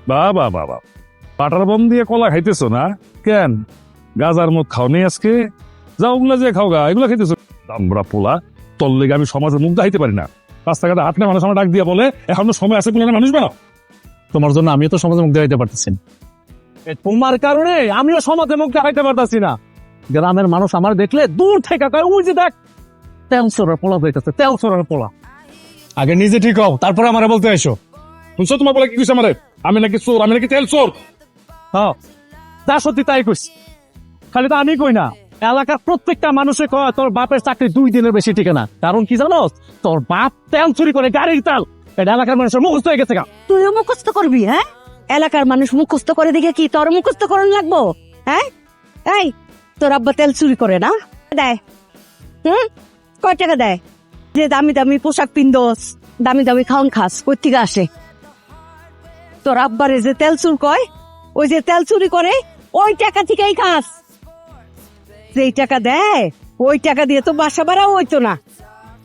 বাবা বাবা, পাটার বম দিয়ে কলা খাইতেছো না কেন? গাজার মত খাও নেই আজকে? যাও ওগুলা যে খাও গা, এগুলা খাইতেছো দামড়া পোলা। তোর লেগে আমি সমাজের মুখ দেখাইতে পারি না। রাস্তাঘাটে হাঁটলে মানুষ আমার ডাক দিয়া বলে এখনো সময় আছে বলে মানুষ বানাও। তোমার জন্য আমিও তো সমাজে মুখ দেখাইতে পারতেছি না। তোমার কারণে আমিও সমাজে মুখ দেখাইতে পারতেছি না। গ্রামের মানুষ আমার দেখলে দূর থেকে কয়, ওই যে দেখ তেল চোরের পোলা হইতেছে, তেল চোরের পোলা। আগে নিজে ঠিক হও, তারপরে আমারে বলতে এসো। শুনছো তোমার বলে কি কইছে আমারে? আমি নাকি চোর, আমি নাকি তেল চোর? হ্যাঁ, যা সত্যি তাই কইস। খালি তো আমি কই না, এলাকার প্রত্যেকটা মানুষে কয় তোর বাপের চাকরি 2 দিনের বেশি টিকে না। কারণ কি জানো? তোর বাপ তেল চুরি করে, গাড়ির তেল। এটা এলাকার মানুষের মুখস্থ হয়ে গেছে গা। তুইও মুখস্থ করবি? হ্যাঁ, এলাকার মানুষ মুখস্থ করে দেখে কি তোর মুখস্থ করন লাগবো? হ্যাঁ, এই তোর আব্বা তেল চুরি করে না? দেয়। কয় টাকা দেয়? যে দামি দামি পোশাক পিন্দোস, দামি দামি খাওন খাস, কই থেকে আসে? তোর আব্বারে যে তেল চুর কয়, ওই যে তেল চুরি করে ওই টাকা থেকেই খাস। যেই টাকা দেয় ওই টাকা দিয়ে তো বাসা ভাড়াও হইতো না।